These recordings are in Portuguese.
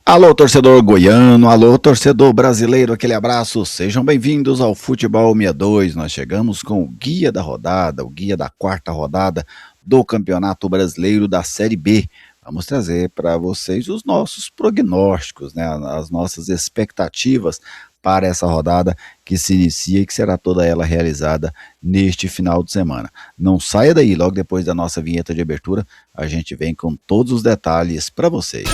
Alô, torcedor goiano, alô, torcedor brasileiro, aquele abraço, sejam bem-vindos ao Futebol 62. Nós chegamos com o guia da rodada, o guia da quarta rodada do Campeonato Brasileiro da Série B. Vamos trazer para vocês os nossos prognósticos, né, as nossas expectativas para essa rodada que se inicia e que será toda ela realizada neste final de semana. Não saia daí, logo depois da nossa vinheta de abertura, a gente vem com todos os detalhes para vocês.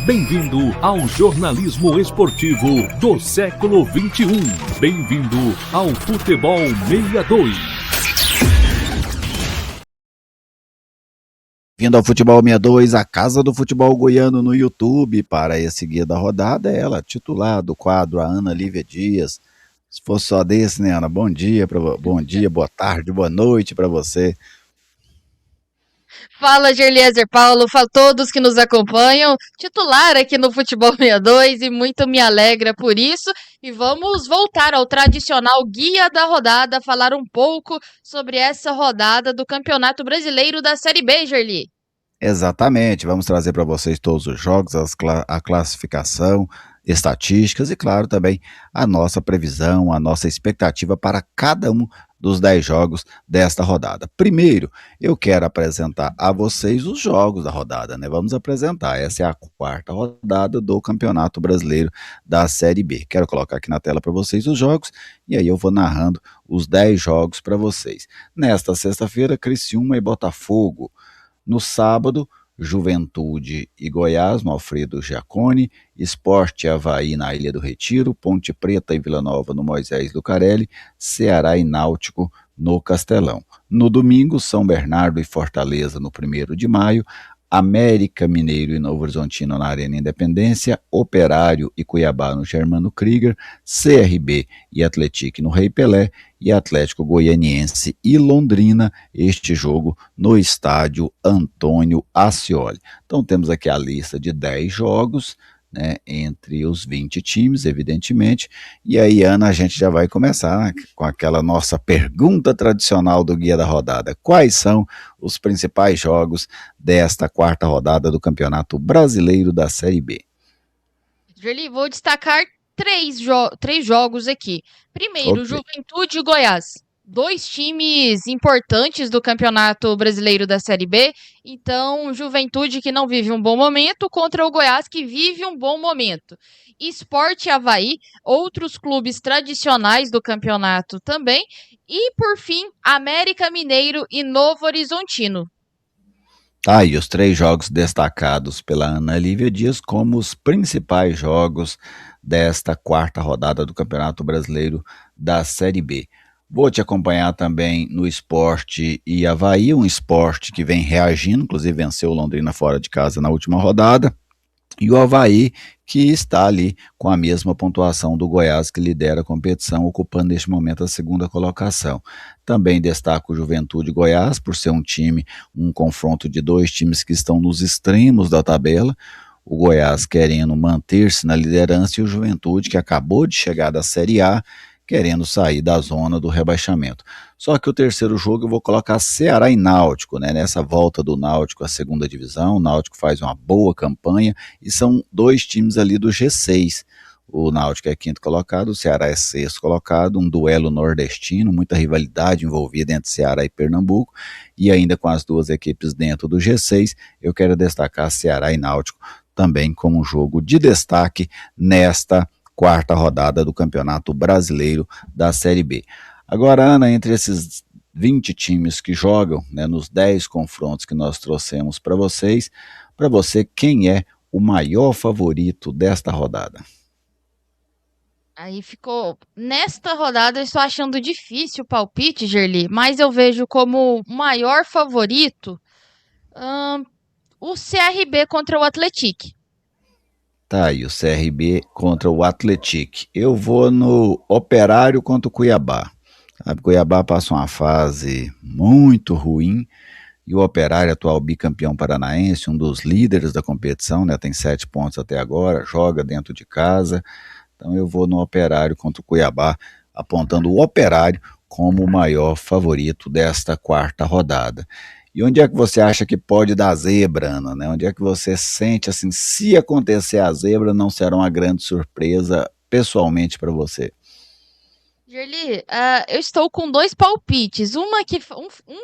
Bem-vindo ao jornalismo esportivo do século XXI. Bem-vindo ao Futebol 62. Vindo ao Futebol 62, a casa do futebol goiano no YouTube, para esse guia da rodada, ela, titular do quadro, a Ana Lívia Dias. Se fosse só desse, né, Ana? Bom dia, boa tarde, boa noite para você. Fala, Gerliezer Paulo, fala todos que nos acompanham, titular aqui no Futebol 62 e muito me alegra por isso. E vamos voltar ao tradicional guia da rodada, falar um pouco sobre essa rodada do Campeonato Brasileiro da Série B, Gerli. Exatamente, vamos trazer para vocês todos os jogos, a classificação, estatísticas e, claro, também a nossa previsão, a nossa expectativa para cada um dos 10 jogos desta rodada. Primeiro, eu quero apresentar a vocês os jogos da rodada, né? Vamos apresentar, essa é a quarta rodada do Campeonato Brasileiro da Série B. Quero colocar aqui na tela para vocês os jogos e aí eu vou narrando os 10 jogos para vocês. Nesta sexta-feira, Criciúma e Botafogo. No sábado, Juventude e Goiás, no Alfredo Giacone, Sport e Avaí na Ilha do Retiro, Ponte Preta e Vila Nova no Moisés Lucarelli, Ceará e Náutico no Castelão. No domingo, São Bernardo e Fortaleza no 1º de maio, América Mineiro e Novo Horizontino na Arena Independência, Operário e Cuiabá no Germano Krieger, CRB e Atlético no Rei Pelé e Atlético Goianiense e Londrina, este jogo no estádio Antônio Ascioli. Então temos aqui a lista de 10 jogos, né, entre os 20 times, evidentemente, e aí, Ana, a gente já vai começar, né, com aquela nossa pergunta tradicional do Guia da Rodada. Quais são os principais jogos desta quarta rodada do Campeonato Brasileiro da Série B? Gerli, vou destacar três jogos aqui. Primeiro, Ok. Juventude e Goiás. Dois times importantes do Campeonato Brasileiro da Série B. Então, Juventude que não vive um bom momento contra o Goiás que vive um bom momento. Sport e Avaí, outros clubes tradicionais do campeonato também. E, por fim, América Mineiro e Novo Horizontino. Tá aí os 3 jogos destacados pela Ana Lívia Dias como os principais jogos desta quarta rodada do Campeonato Brasileiro da Série B. Vou te acompanhar também no Sport e Avaí, um Sport que vem reagindo, inclusive venceu o Londrina fora de casa na última rodada, e o Avaí que está ali com a mesma pontuação do Goiás, que lidera a competição, ocupando neste momento a segunda colocação. Também destaco o Juventude e Goiás, por ser um confronto de 2 times que estão nos extremos da tabela, o Goiás querendo manter-se na liderança e o Juventude, que acabou de chegar da Série A, querendo sair da zona do rebaixamento. Só que o terceiro jogo eu vou colocar Ceará e Náutico, né? Nessa volta do Náutico à segunda divisão, o Náutico faz uma boa campanha e são 2 times ali do G6. O Náutico é 5º colocado, o Ceará é 6º colocado, um duelo nordestino, muita rivalidade envolvida entre Ceará e Pernambuco, e ainda com as 2 equipes dentro do G6, eu quero destacar Ceará e Náutico também como um jogo de destaque nesta quarta rodada do Campeonato Brasileiro da Série B. Agora, Ana, entre esses 20 times que jogam, né, nos 10 confrontos que nós trouxemos para você, quem é o maior favorito desta rodada? Aí ficou. Nesta rodada eu estou achando difícil o palpite, Gerli, mas eu vejo como maior favorito o CRB contra o Atlético. Tá aí, o CRB contra o Atlético. Eu vou no Operário contra o Cuiabá. Sabe, Cuiabá passa uma fase muito ruim e o Operário, atual bicampeão paranaense, um dos líderes da competição, né, tem 7 pontos até agora, joga dentro de casa. Então eu vou no Operário contra o Cuiabá, apontando o Operário como o maior favorito desta quarta rodada. E onde é que você acha que pode dar zebra, Ana, né? Onde é que você sente assim, se acontecer a zebra, não será uma grande surpresa pessoalmente para você? Gerli, eu estou com dois palpites. Um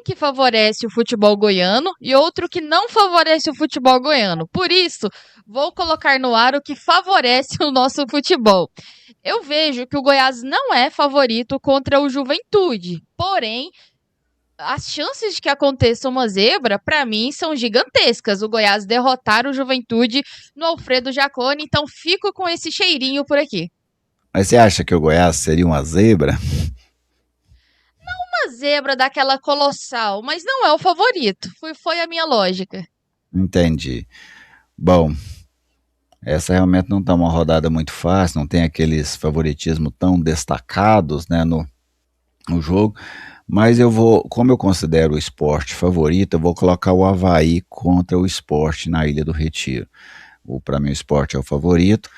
que favorece o futebol goiano e outro que não favorece o futebol goiano. Por isso, vou colocar no ar o que favorece o nosso futebol. Eu vejo que o Goiás não é favorito contra o Juventude. Porém, as chances de que aconteça uma zebra, para mim, são gigantescas. O Goiás derrotar o Juventude no Alfredo Jaconi. Então, fico com esse cheirinho por aqui. Mas você acha que o Goiás seria uma zebra? Uma zebra daquela colossal, mas não é o favorito. Foi a minha lógica. Entendi. Bom, essa realmente não está uma rodada muito fácil, não tem aqueles favoritismos tão destacados, né, no jogo, mas eu vou, como eu considero o esporte favorito, eu vou colocar o Avaí contra o Sport na Ilha do Retiro. Para mim o esporte é o favorito.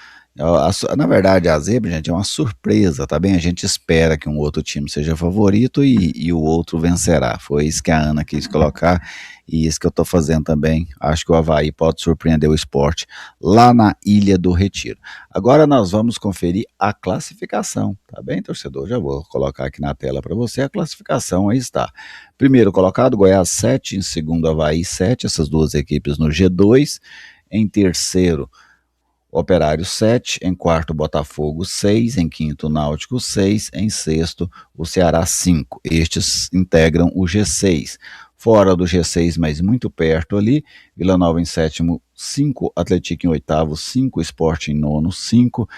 Na verdade, a zebra, gente, é uma surpresa, tá bem? A gente espera que um outro time seja favorito e o outro vencerá. Foi isso que a Ana quis colocar e isso que eu tô fazendo também. Acho que o Avaí pode surpreender o esporte lá na Ilha do Retiro. Agora nós vamos conferir a classificação, tá bem, torcedor? Já vou colocar aqui na tela para você a classificação, aí está. Primeiro colocado, Goiás 7, em segundo, Avaí 7, essas duas equipes no G2. Em terceiro, Operário 7, em quarto Botafogo 6, em quinto Náutico 6, em sexto o Ceará 5. Estes integram o G6. Fora do G6, mas muito perto ali, Vila Nova em sétimo 5, Atlético em oitavo 5, Sport em nono 5,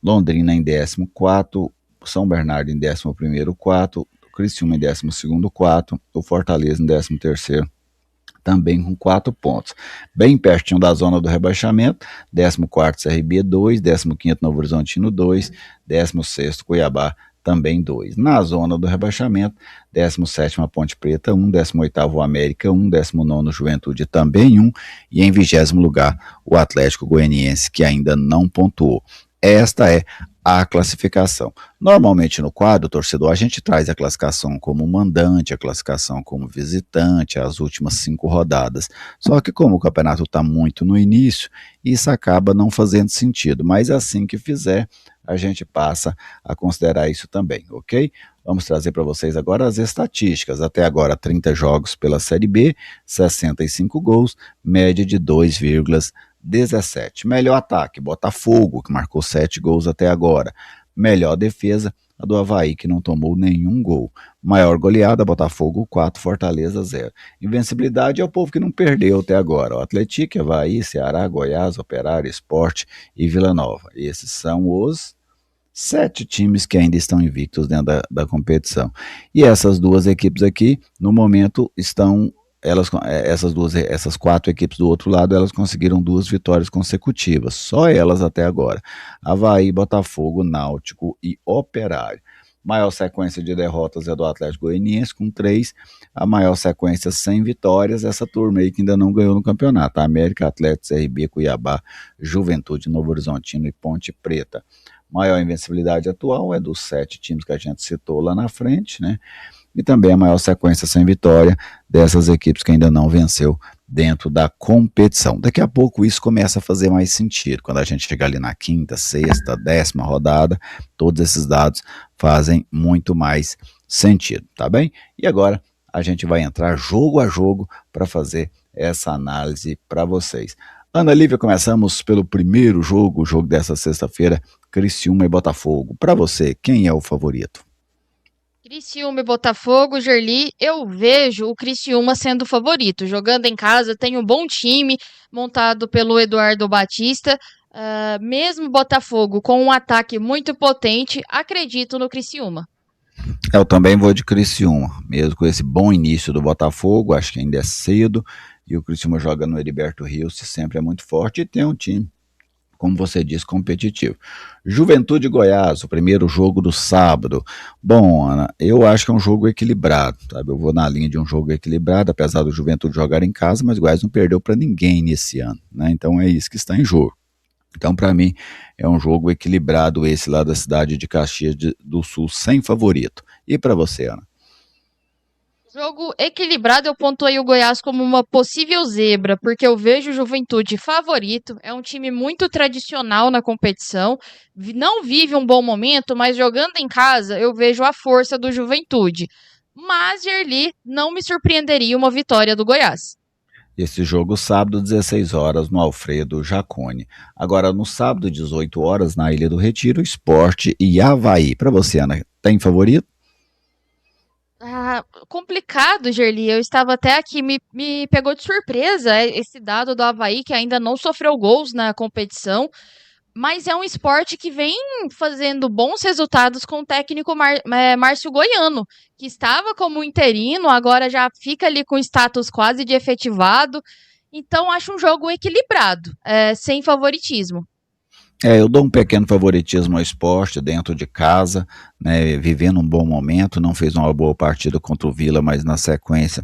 Londrina em 14º, São Bernardo em 11º 4, Criciúma em 12º 4, o Fortaleza em 13º também com 4 pontos. Bem pertinho da zona do rebaixamento, 14º CRB 2, 15º Novo Horizontino 2, 16º Cuiabá também 2. Na zona do rebaixamento, 17ª Ponte Preta 1, 18º América 1, 19º Juventude também 1 e em 20º lugar o Atlético Goianiense, que ainda não pontuou. Esta é a classificação. Normalmente no quadro, torcedor, a gente traz a classificação como mandante, a classificação como visitante, as últimas 5 rodadas. Só que como o campeonato está muito no início, isso acaba não fazendo sentido. Mas assim que fizer, a gente passa a considerar isso também, ok? Vamos trazer para vocês agora as estatísticas. Até agora, 30 jogos pela Série B, 65 gols, média de 2,17. Melhor ataque, Botafogo, que marcou 7 gols até agora. Melhor defesa, a do Avaí, que não tomou nenhum gol. Maior goleada, Botafogo 4, Fortaleza 0. Invencibilidade é o povo que não perdeu até agora. O Atlético, Avaí, Ceará, Goiás, Operário, Sport e Vila Nova. Esses são os 7 times que ainda estão invictos dentro da competição. E essas duas equipes aqui, no momento, estão essas 4 equipes do outro lado, elas conseguiram 2 vitórias consecutivas, só elas até agora. Avaí, Botafogo, Náutico e Operário. Maior sequência de derrotas é do Atlético Goianiense, com 3. A maior sequência sem vitórias, essa turma aí que ainda não ganhou no campeonato. América, Atlético, CRB, Cuiabá, Juventude, Novo Horizontino e Ponte Preta. Maior invencibilidade atual é dos 7 times que a gente citou lá na frente, né? E também a maior sequência sem vitória dessas equipes que ainda não venceu dentro da competição. Daqui a pouco isso começa a fazer mais sentido. Quando a gente chegar ali na quinta, sexta, 10ª rodada, todos esses dados fazem muito mais sentido, tá bem? E agora a gente vai entrar jogo a jogo para fazer essa análise para vocês. Ana Lívia, começamos pelo primeiro jogo, o jogo dessa sexta-feira, Criciúma e Botafogo. Para você, quem é o favorito? Criciúma e Botafogo, Gerli, eu vejo o Criciúma sendo o favorito. Jogando em casa, tem um bom time montado pelo Eduardo Batista. Mesmo Botafogo com um ataque muito potente, acredito no Criciúma. Eu também vou de Criciúma, mesmo com esse bom início do Botafogo, acho que ainda é cedo, e o Criciúma joga no Heriberto Rios, sempre é muito forte e tem um time, como você disse, competitivo. Juventude Goiás, o primeiro jogo do sábado. Bom, Ana, eu acho que é um jogo equilibrado, sabe? Eu vou na linha de um jogo equilibrado, apesar do Juventude jogar em casa, mas o Goiás não perdeu para ninguém nesse ano, né? Então é isso que está em jogo. Então, para mim, é um jogo equilibrado esse lá da cidade de Caxias do Sul, sem favorito. E para você, Ana? Jogo equilibrado, eu pontuei o Goiás como uma possível zebra, porque eu vejo o Juventude favorito. É um time muito tradicional na competição. Não vive um bom momento, mas jogando em casa, eu vejo a força do Juventude. Mas, Gerli, não me surpreenderia uma vitória do Goiás. Esse jogo sábado, 16 horas, no Alfredo Jaconi. Agora, no sábado, 18 horas, na Ilha do Retiro, Sport e Avaí. Para você, Ana, tem favorito? Ah, complicado, Gerli. Eu estava até aqui, me pegou de surpresa esse dado do Avaí, que ainda não sofreu gols na competição. Mas é um esporte que vem fazendo bons resultados com o técnico Márcio Goiano, que estava como interino, agora já fica ali com status quase de efetivado. Então, acho um jogo equilibrado, sem favoritismo. Eu dou um pequeno favoritismo ao esporte dentro de casa, né, vivendo um bom momento, não fez uma boa partida contra o Vila, mas na sequência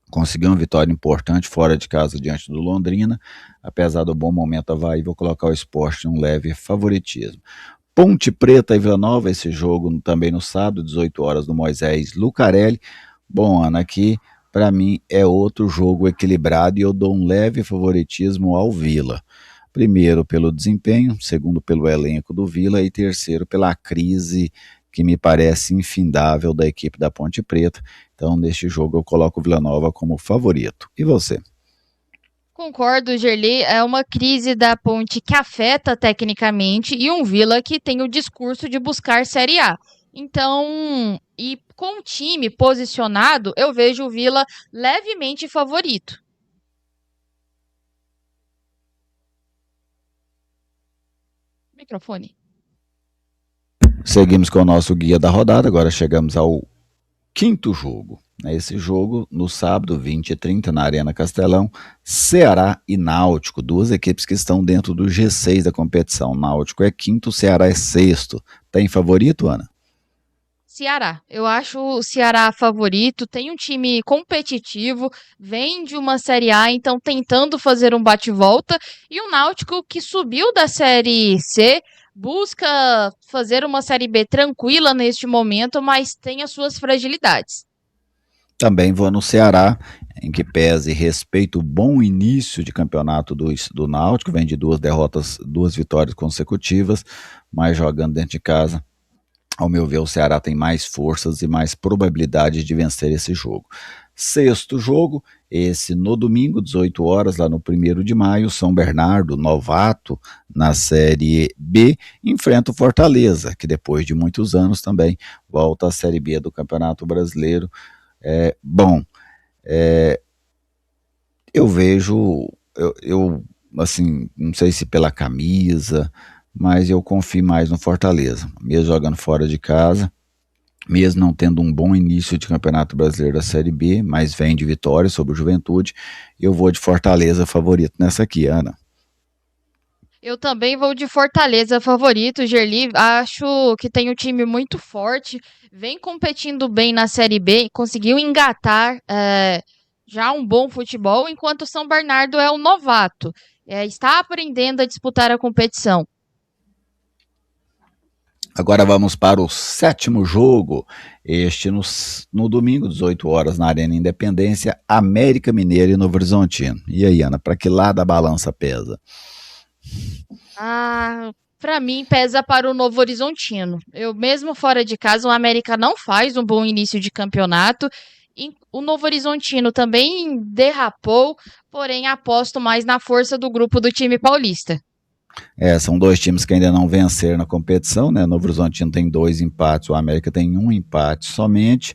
conseguiu uma vitória importante fora de casa diante do Londrina. Apesar do bom momento Avaí, vou colocar o esporte em um leve favoritismo. Ponte Preta e Vila Nova, esse jogo também no sábado, 18 horas, no Moisés Lucarelli. Bom, Ana, aqui para mim é outro jogo equilibrado e eu dou um leve favoritismo ao Vila. Primeiro pelo desempenho, segundo pelo elenco do Vila e terceiro pela crise que me parece infindável da equipe da Ponte Preta. Então, neste jogo eu coloco o Vila Nova como favorito. E você? Concordo, Gerli, é uma crise da Ponte que afeta tecnicamente e um Vila que tem o discurso de buscar Série A. Então, e com o time posicionado, eu vejo o Vila levemente favorito. Microfone. Seguimos com o nosso guia da rodada, agora chegamos ao quinto jogo. Esse jogo, no sábado, 20h30, na Arena Castelão, Ceará e Náutico, duas equipes que estão dentro do G6 da competição. Náutico é quinto, Ceará é sexto. Tem favorito, Ana? Ceará. Eu acho o Ceará favorito, tem um time competitivo, vem de uma Série A, então tentando fazer um bate-volta, e o Náutico que subiu da Série C, busca fazer uma Série B tranquila neste momento, mas tem as suas fragilidades. Também vou no Ceará, em que pese respeito o bom início de campeonato do Náutico, vem de duas derrotas, duas vitórias consecutivas, mas jogando dentro de casa. Ao meu ver, o Ceará tem mais forças e mais probabilidades de vencer esse jogo. Sexto jogo, esse no domingo, 18 horas, lá no 1º de maio, São Bernardo, novato na Série B, enfrenta o Fortaleza, que depois de muitos anos também volta à Série B do Campeonato Brasileiro. Bom, eu vejo, assim, não sei se pela camisa, mas eu confio mais no Fortaleza, mesmo jogando fora de casa, mesmo não tendo um bom início de Campeonato Brasileiro da Série B, mas vem de vitória sobre o Juventude, eu vou de Fortaleza favorito nessa aqui, Ana. Eu também vou de Fortaleza favorito, Gerli. Acho que tem um time muito forte, vem competindo bem na Série B, conseguiu engatar já um bom futebol, enquanto o São Bernardo é um novato, está aprendendo a disputar a competição. Agora vamos para o sétimo jogo, este no domingo, 18 horas, na Arena Independência, América Mineiro e Novo Horizontino. E aí, Ana, para que lado a balança pesa? Ah, para mim pesa para o Novo Horizontino. Eu mesmo fora de casa, o América não faz um bom início de campeonato. E o Novo Horizontino também derrapou, porém aposto mais na força do grupo do time paulista. São dois times que ainda não venceram na competição, né? Novo Horizontino tem 2 empates, o América tem 1 empate somente.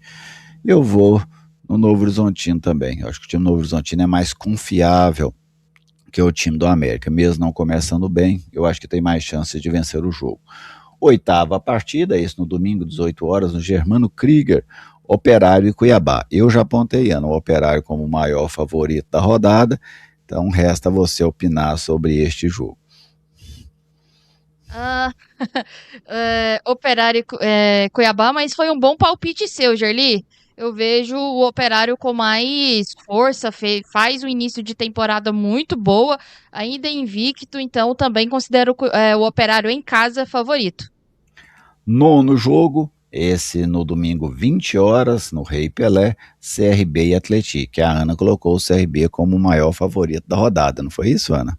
Eu vou no Novo Horizontino também. Eu acho que o time do Novo Horizontino é mais confiável que o time do América. Mesmo não começando bem, eu acho que tem mais chances de vencer o jogo. Oitava partida, esse no domingo, 18 horas, no Germano Krieger, Operário e Cuiabá. Eu já apontei o Operário como o maior favorito da rodada, então resta você opinar sobre este jogo. Ah, Operário Cuiabá, mas foi um bom palpite seu, Gerli. Eu vejo o Operário com mais força, faz um início de temporada muito boa, ainda invicto, então também considero o Operário em casa favorito. Nono jogo, Esse no domingo, 20 horas, no Rei Pelé, CRB e Atlético, que a Ana colocou o CRB como o maior favorito da rodada, não foi isso, Ana?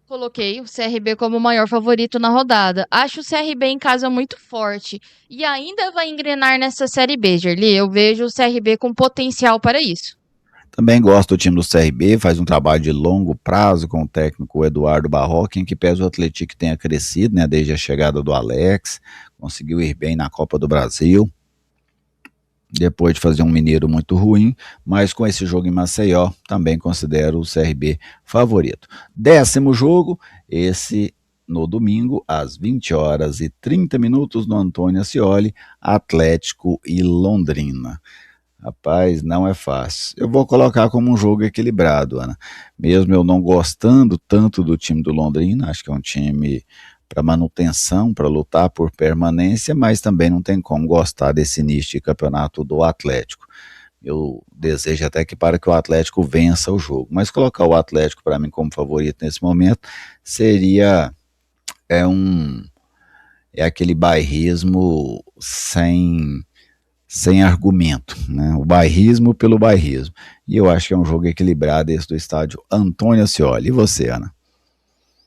Coloquei o CRB como o maior favorito na rodada. Acho o CRB em casa muito forte e ainda vai engrenar nessa Série B, Gerli. Eu vejo o CRB com potencial para isso. Também gosto do time do CRB, faz um trabalho de longo prazo com o técnico Eduardo Barroca, em que pese o Atlético tenha crescido, né, desde a chegada do Alex, conseguiu ir bem na Copa do Brasil, depois de fazer um mineiro muito ruim, mas com esse jogo em Maceió, também considero o CRB favorito. 10º jogo, esse no domingo, às 20 horas e 30 minutos, no Antônio Ascioli, Atlético e Londrina. Rapaz, não é fácil. Eu vou colocar como um jogo equilibrado, Ana. Mesmo eu não gostando tanto do time do Londrina, acho que é um time para manutenção, para lutar por permanência, mas também não tem como gostar desse início de campeonato do Atlético. Eu desejo até que para que o Atlético vença o jogo, mas colocar o Atlético para mim como favorito nesse momento seria é um é aquele bairrismo sem argumento, né? O bairrismo pelo bairrismo. E eu acho que é um jogo equilibrado esse do estádio Antônio Ascioli. E você, Ana?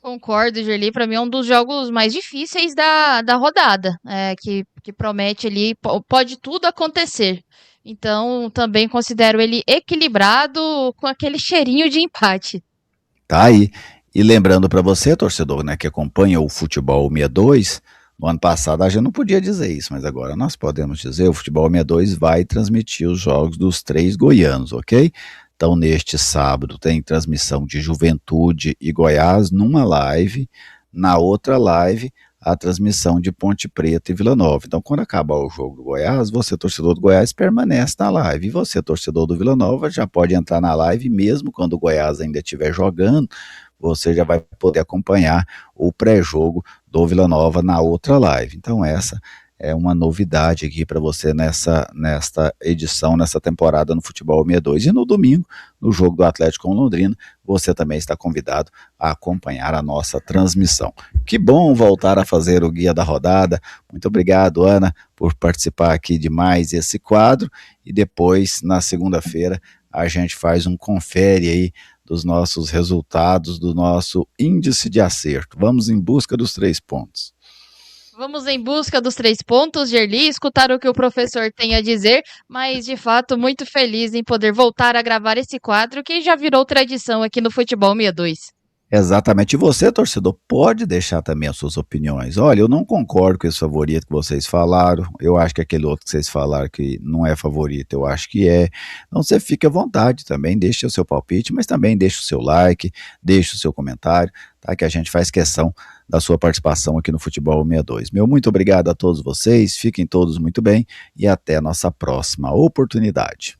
Concordo, Gerli. Para mim é um dos jogos mais difíceis da rodada, que promete ali, pode tudo acontecer. Então, também considero ele equilibrado com aquele cheirinho de empate. Tá aí. E lembrando para você, torcedor, né, que acompanha o Futebol 62, no ano passado a gente não podia dizer isso, mas agora nós podemos dizer, o Futebol 62 vai transmitir os jogos dos 3 goianos, ok? Então, neste sábado tem transmissão de Juventude e Goiás numa live, na outra live a transmissão de Ponte Preta e Vila Nova. Então, quando acabar o jogo do Goiás, você, torcedor do Goiás, permanece na live. E você, torcedor do Vila Nova, já pode entrar na live, mesmo quando o Goiás ainda estiver jogando, você já vai poder acompanhar o pré-jogo do Vila Nova na outra live. Então, essa é uma novidade aqui para você nesta edição, nessa temporada no Futebol 62. E no domingo, no jogo do Atlético com Londrina, você também está convidado a acompanhar a nossa transmissão. Que bom voltar a fazer o Guia da Rodada. Muito obrigado, Ana, por participar aqui de mais esse quadro. E depois, na segunda-feira, a gente faz um confere aí dos nossos resultados, do nosso índice de acerto. Vamos em busca dos 3 pontos. Vamos em busca dos 3 pontos, Gerli, escutar o que o professor tem a dizer, mas de fato muito feliz em poder voltar a gravar esse quadro que já virou tradição aqui no Futebol 62. Exatamente. E você, torcedor, pode deixar também as suas opiniões. Olha, eu não concordo com esse favorito que vocês falaram. Eu acho que aquele outro que vocês falaram que não é favorito, eu acho que é. Então você fique à vontade também, deixe o seu palpite, mas também deixe o seu like, deixe o seu comentário, tá? Que a gente faz questão da sua participação aqui no Futebol 62. Meu muito obrigado a todos vocês, fiquem todos muito bem e até a nossa próxima oportunidade.